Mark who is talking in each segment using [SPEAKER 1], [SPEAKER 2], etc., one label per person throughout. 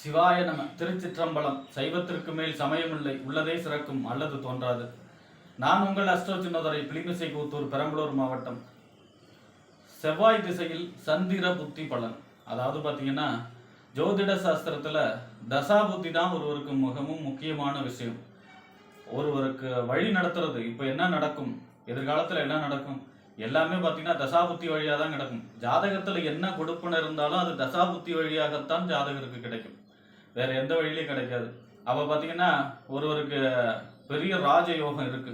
[SPEAKER 1] சிவாய நம. திருச்சிற்றம்பலம். சைவத்திற்கு மேல் சமயமில்லை, உள்ளதே சிறக்கும் அல்லது தோன்றாது. நான் உங்கள் அஸ்ட்ரோ சின்னதுரை, பிளிமிசை கூத்தூர், பெரம்பலூர் மாவட்டம். செவ்வாய் திசையில் சந்திர புத்தி பலன். அதாவது பார்த்தீங்கன்னா, ஜோதிட சாஸ்திரத்தில் தசா புத்தி தான் ஒருவருக்கு மிகவும் முக்கியமான விஷயம். ஒருவருக்கு வழி நடத்துறது. இப்போ என்ன நடக்கும், எதிர்காலத்தில் என்ன நடக்கும், எல்லாமே பார்த்தீங்கன்னா தசாபுத்தி வழியாக தான் கிடக்கும். ஜாதகத்தில் என்ன கொடுப்பன இருந்தாலும் அது தசாபுத்தி வழியாகத்தான் ஜாதகருக்கு கிடைக்கும், வேற எந்த வழியிலையும் கிடைக்காது. அப்போ பார்த்தீங்கன்னா ஒருவருக்கு பெரிய ராஜ யோகம் இருக்கு,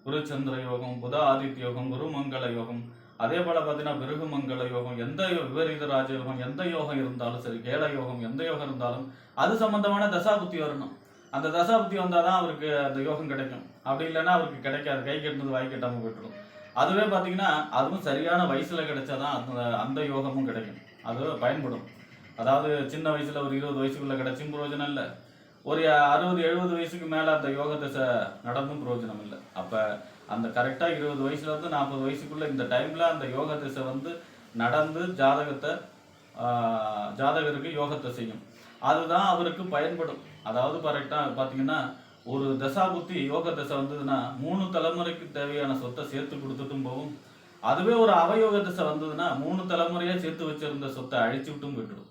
[SPEAKER 1] குருச்சந்திர யோகம், புத ஆதித்ய யோகம், குருமங்கள யோகம், அதே போல பார்த்தீங்கன்னா பிருகுமங்கள யோகம், எந்த விபரீத ராஜ யோகம், எந்த யோகம் இருந்தாலும் சரி, கேட யோகம், எந்த யோகம் இருந்தாலும் அது சம்பந்தமான தசாபுத்தி வரணும். அந்த தசாபுத்தி வந்தால் தான் அவருக்கு அந்த யோகம் கிடைக்கும். அப்படி இல்லைன்னா அவருக்கு கிடைக்காது, கை கட்டுனது வாய் கட்டாமல் போய்ட்டுரும். அதுவே பார்த்தீங்கன்னா அதுவும் சரியான வயசில் கிடைச்சாதான் அந்த யோகமும் கிடைக்கும், அது பயன்படும். அதாவது சின்ன வயசில் ஒரு 20 வயசுக்குள்ளே கிடைச்சும் பிரயோஜனம் இல்லை, ஒரு 60-70 வயசுக்கு மேலே அந்த யோக தசை நடந்தும் பிரயோஜனம் இல்லை. அப்போ அந்த கரெக்டாக 20 வயசுலேருந்து 40 வயசுக்குள்ளே இந்த டைமில் அந்த யோக தசை நடந்து ஜாதகருக்கு யோகத்தை செய்யும், அதுதான் அவருக்கு பயன்படும். அதாவது கரெக்டாக பார்த்தீங்கன்னா ஒரு தசாபுத்தி யோக தசை வந்ததுன்னா 3 தலைமுறைக்கு தேவையான சொத்தை சேர்த்து கொடுத்துட்டும் போகும். அதுவே ஒரு அவயோக தசை வந்ததுன்னா 3 தலைமுறையாக சேர்த்து வச்சிருந்த சொத்தை அழிச்சு விட்டும் விட்டுடும்.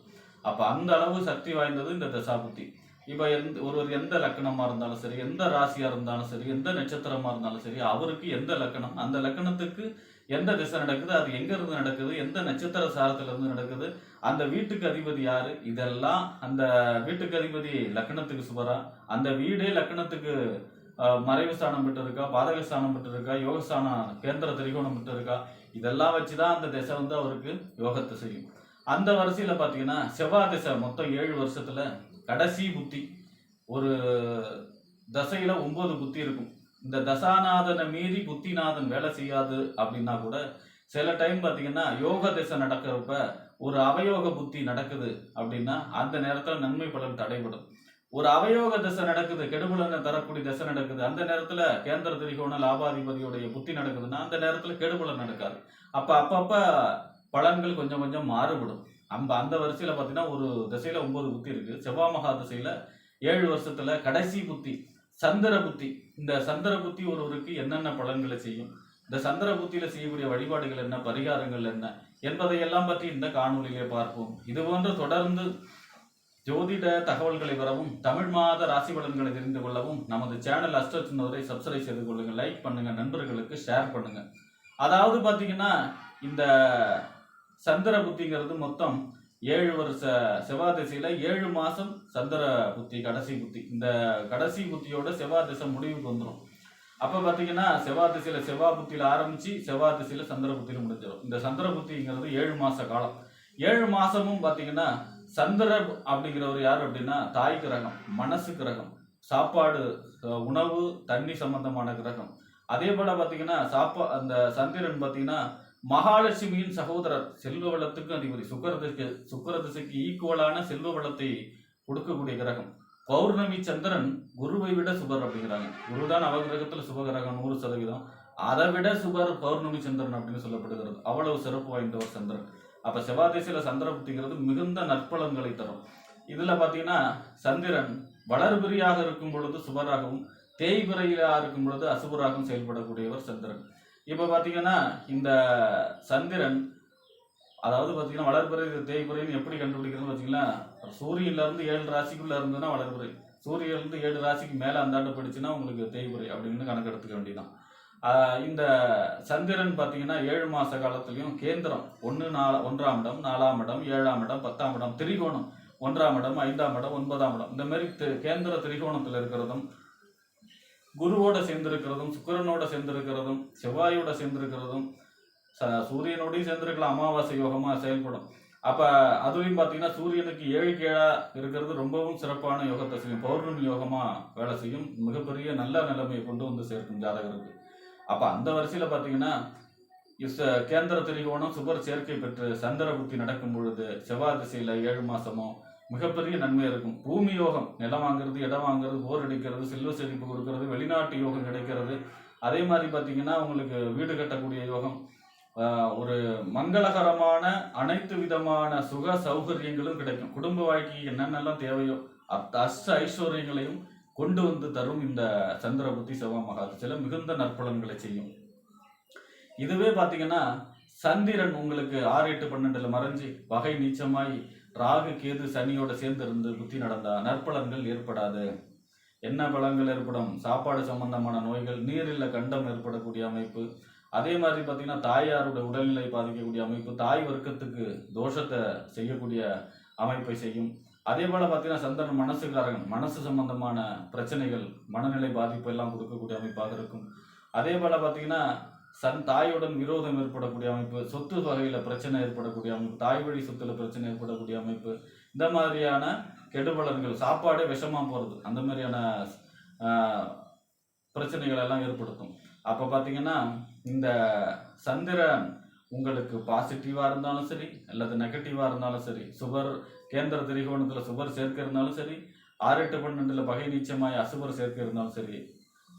[SPEAKER 1] அப்போ அந்த அளவு சக்தி வாய்ந்தது இந்த தசாபுத்தி. இப்போ ஒருவர் எந்த லக்கணமாக இருந்தாலும் சரி, எந்த ராசியாக இருந்தாலும் சரி, எந்த நட்சத்திரமாக இருந்தாலும் சரி, அவருக்கு எந்த லக்கணம், அந்த லக்கணத்துக்கு எந்த திசை நடக்குது, அது எங்கேருந்து நடக்குது, எந்த நட்சத்திர சாரத்திலிருந்து நடக்குது, அந்த வீட்டுக்கு அதிபதி யாரு, இதெல்லாம் அந்த வீட்டுக்கு அதிபதி லக்கணத்துக்கு சுபரா, அந்த வீடே லக்கணத்துக்கு மறைவு ஸ்தானம் பெற்று இருக்கா, பாதக ஸ்தானம் பெற்று இருக்கா, யோகஸ்தானம் கேந்திர திரிகோணம் பெற்று இருக்கா, இதெல்லாம் வச்சுதான் அந்த திசை அவருக்கு யோகத்தை செய்யும். அந்த வரிசையில் பார்த்தீங்கன்னா செவ்வாய் திசை மொத்தம் 7 வருஷத்துல கடைசி புத்தி. ஒரு தசையில 9 புத்தி இருக்கும். இந்த தசாநாதனை மீறி புத்திநாதன் வேலை செய்யாது அப்படின்னா கூட சில டைம் பார்த்தீங்கன்னா யோக திசை நடக்கிறப்ப ஒரு அவயோக புத்தி நடக்குது அப்படின்னா அந்த நேரத்தில் நன்மை பலன் தடைபடும். ஒரு அவயோக திசை நடக்குது, கெடுபலனை தரக்கூடிய திசை நடக்குது, அந்த நேரத்தில் கேந்திர திரிகோண லாபாதிபதியுடைய புத்தி நடக்குதுன்னா அந்த நேரத்தில் கெடுபலன் நடக்காது. அப்பப்ப பலன்கள் கொஞ்சம் கொஞ்சம் மாறுபடும். அந்த வரிசையில் பார்த்தீங்கன்னா ஒரு திசையில 9 புத்தி இருக்கு. செவ்வாய் மகா திசையில 7 வருஷத்துல கடைசி புத்தி சந்திர புத்தி. இந்த சந்திர புத்தி ஒருவருக்கு என்னென்ன பலன்களை செய்யும், இந்த சந்திர புத்தியில செய்யக்கூடிய வழிபாடுகள் என்ன, பரிகாரங்கள் என்ன என்பதையெல்லாம் பற்றி இந்த காணொலியிலே பார்ப்போம். இது போன்று தொடர்ந்து ஜோதிட தகவல்களை பெறவும், தமிழ் மாத ராசி பலன்களை தெரிந்து கொள்ளவும் நமது சேனல் அஸ்ட்ரோ சின்னதுரை சப்ஸ்கிரைப் செய்து கொள்ளுங்க, லைக் பண்ணுங்க, நண்பர்களுக்கு ஷேர் பண்ணுங்க. அதாவது பார்த்தீங்கன்னா இந்த சந்திர புத்திங்கிறது மொத்தம் 7 வருஷ செவ்வாய் திசையில 7 மாசம் சந்திர புத்தி கடைசி புத்தி. இந்த கடைசி புத்தியோட செவ்வாய் திசை முடிவுக்கு வந்துடும். அப்ப பாத்தீங்கன்னா செவ்வாய் திசையில செவ்வாய் புத்தியில ஆரம்பிச்சு செவ்வாய் திசையில சந்திர புத்தியில முடிஞ்சிடும். இந்த சந்திர புத்திங்கிறது 7 மாச காலம். 7 மாசமும் பாத்தீங்கன்னா சந்திரன் அப்படிங்கிறவர் யார் அப்படின்னா தாய் கிரகம், மனசு கிரகம், சாப்பாடு, உணவு, தண்ணி சம்பந்தமான கிரகம். அதே போல பாத்தீங்கன்னா அந்த சந்திரன் பாத்தீங்கன்னா மகாலட்சுமியின் சகோதரர், செல்வ வளத்துக்கு அதிபதி, சுக்கர திசைக்கு ஈக்குவலான செல்வ வளத்தை கொடுக்கக்கூடிய கிரகம். பௌர்ணமி சந்திரன் குருவை விட சுபர் அப்படிங்கிறாங்க. குருதான் அவகிரகத்துல சுபகிரகம் 100%. அதை விட சுபர் பௌர்ணமி சந்திரன் அப்படின்னு சொல்லப்படுகிறது. அவ்வளவு சிறப்பு வாய்ந்தவர் சந்திரன். அப்ப செவ்வாய் திசையில சந்திர புத்திங்கிறது மிகுந்த நற்பலன்களை தரும். இதுல பாத்தீங்கன்னா சந்திரன் வளர்பிரியாக இருக்கும் பொழுது சுபராகவும், தேய்பிரையிலா இருக்கும் பொழுது அசுபராகவும் செயல்படக்கூடியவர் சந்திரன். இப்போ பார்த்தீங்கன்னா இந்த சந்திரன் அதாவது பார்த்தீங்கன்னா வளர்பிறை தேய்பிறைன்னு எப்படி கண்டுபிடிக்கிறதுன்னு பார்த்தீங்கன்னா சூரியன்லேருந்து 7 ராசிக்குள்ளே இருந்ததுன்னா வளர்பிறை, சூரியன்லேருந்து 7 ராசிக்கு மேலே அந்தாண்டு போயிடுச்சுன்னா உங்களுக்கு தேய்பிறை அப்படின்னு கணக்கு எடுத்துக்க வேண்டியதான். இந்த சந்திரன் பார்த்தீங்கன்னா 7 மாத காலத்துலையும் கேந்திரம் 1ஆம் இடம், 4ஆம் இடம், 7ஆம் இடம், 10ஆம் இடம், திரிகோணம் 1ஆம் இடம், 5ஆம் இடம், 9ஆம் இடம், இந்த மாதிரி கேந்திர திரிகோணத்தில் இருக்கிறதும், குருவோட சேர்ந்திருக்கிறதும், சுக்கிரனோட சேர்ந்திருக்கிறதும், செவ்வாயோட சேர்ந்திருக்கிறதும், சூரியனோடையும் சேர்ந்திருக்கலாம், அமாவாசை யோகமா செயல்படும். அப்ப அதுலயும் பாத்தீங்கன்னா சூரியனுக்கு 7 இருக்கிறது ரொம்பவும் சிறப்பான யோகத்தை செய்யும், பௌர்ணமி யோகமா வேலை செய்யும், மிகப்பெரிய நல்ல நிலைமையை கொண்டு வந்து சேர்க்கும் ஜாதகருக்கு. அப்ப அந்த வரிசையில பாத்தீங்கன்னா கேந்திர திரிகோணம் சுபர் சேர்க்கை பெற்று சந்திர புத்தி நடக்கும் பொழுது செவ்வாய் திசையில 7 மாசமும் மிகப்பெரிய நன்மை இருக்கும். பூமி யோகம், நிலம் வாங்குறது, இடம் வாங்குறது, போர் அடிக்கிறது, செல்வ செழிப்பு கொடுக்கறது, வெளிநாட்டு யோகம் கிடைக்கிறது. அதே மாதிரி பார்த்தீங்கன்னா உங்களுக்கு வீடு கட்டக்கூடிய யோகம், ஒரு மங்களகரமான அனைத்து விதமான சுக சௌகரியங்களும் கிடைக்கும். குடும்ப வாழ்க்கைக்கு என்னென்னலாம் தேவையோ அஷ்ட ஐஸ்வர்யங்களையும் கொண்டு வந்து தரும் இந்த சந்திர புத்தி செவ்வாய் மகாதசையில மிகுந்த நற்பலன்களை செய்யும். இதுவே பார்த்தீங்கன்னா சந்திரன் உங்களுக்கு 6, 8, 12ல மறைஞ்சு பகை நீச்சமாய் ராகு கேது சனியோட சேர்ந்து இருந்து புத்தி நடந்தா நற்பலன்கள் ஏற்படாது. என்ன பலன்கள் ஏற்படும்? சாப்பாடு சம்பந்தமான நோய்கள், நீரில் கண்டம் ஏற்படக்கூடிய அமைப்பு, அதே மாதிரி பார்த்தீங்கன்னா தாயாருடைய உடல்நிலை பாதிக்கக்கூடிய அமைப்பு, தாய் வர்க்கத்துக்கு தோஷத்தை செய்யக்கூடிய அமைப்பை செய்யும். அதே போல பார்த்தீங்கன்னா சந்திரன் மனசுக்காரகன், மனசு சம்பந்தமான பிரச்சனைகள், மனநிலை பாதிப்பு எல்லாம் கொடுக்கக்கூடிய அமைப்பாக இருக்கும். அதே போல பார்த்தீங்கன்னா தாயுடன் விரோதம் ஏற்படக்கூடிய அமைப்பு, சொத்து வகையில பிரச்சனை ஏற்படக்கூடிய அமைப்பு, தாய் வழி சொத்துல பிரச்சனை ஏற்படக்கூடிய அமைப்பு, இந்த மாதிரியான கெடுபலன்கள், சாப்பாடே விஷமா போறது, அந்த மாதிரியான பிரச்சனைகள் எல்லாம் ஏற்படுத்தும். அப்ப பாத்தீங்கன்னா இந்த சந்திரன் உங்களுக்கு பாசிட்டிவா இருந்தாலும் சரி அல்லது நெகட்டிவா இருந்தாலும் சரி, சுபர் கேந்திர திரிகோணத்துல சுபர் சேர்க்கை இருந்தாலும் சரி, 6, 8, 12ல பகை நீச்சமாய் அசுபர் சேர்க்கை இருந்தாலும் சரி,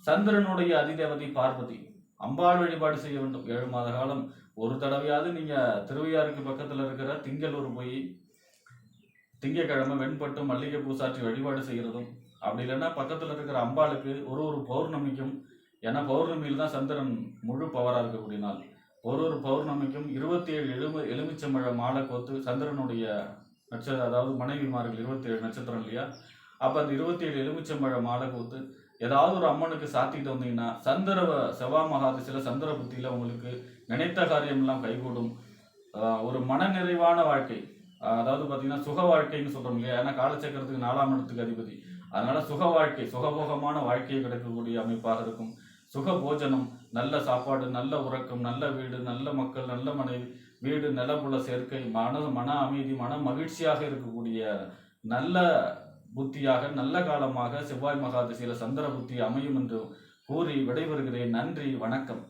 [SPEAKER 1] சந்திரனுடைய அதிதேவதை பார்வதி, அம்பாள் வழிபாடு செய்ய வேண்டும். 7 மாத காலம் ஒரு தடவையாவது நீங்க திருவையாறுக்கு பக்கத்துல இருக்கிற திங்களூர் போய் திங்கக்கிழமை வெண்பட்டு மல்லிகை பூசாற்றி வழிபாடு செய்கிறதும், அப்படி இல்லைன்னா பக்கத்துல இருக்கிற அம்பாளுக்கு ஒரு பௌர்ணமிக்கும், ஏன்னா பௌர்ணமியில் தான் சந்திரன் முழு பவரா இருக்கக்கூடிய நாள், ஒரு பௌர்ணமிக்கும் 27 எலுமிச்சம்பழ மாலை கோத்து சந்திரனுடைய நட்சத்திரம், அதாவது மனைவிமார்கள் 27 நட்சத்திரம் இல்லையா, அப்ப அந்த 27 எலுமிச்சம்பழ மாலை கோத்து ஏதாவது ஒரு அம்மனுக்கு சாத்திட்டு வந்தீங்கன்னா செவ்வாய் மகாதசையில சந்திர புத்தியில உங்களுக்கு நினைத்த காரியம் எல்லாம் கைகூடும். ஒரு மன நிறைவான வாழ்க்கை, அதாவது பார்த்தீங்கன்னா சுக வாழ்க்கைன்னு சொல்றோம் இல்லையா, ஏன்னா காலச்சக்கரத்துக்கு 4ஆம் இடத்துக்கு அதிபதி, அதனால சுக வாழ்க்கை, சுகபோகமான வாழ்க்கையை கிடைக்கக்கூடிய அமைப்பாக இருக்கும். சுக போஜனம், நல்ல சாப்பாடு, நல்ல உறக்கம், நல்ல வீடு, நல்ல மக்கள், நல்ல மனைவி, வீடு, நிலப்புல சேர்க்கை, மன அமைதி, மன மகிழ்ச்சியாக இருக்கக்கூடிய நல்ல புத்தியாக நல்ல காலமாக செவ்வாய் மகாதசையில சந்திர புத்தி அமையும் என்று கூறி விடைபெறுகிறேன். நன்றி, வணக்கம்.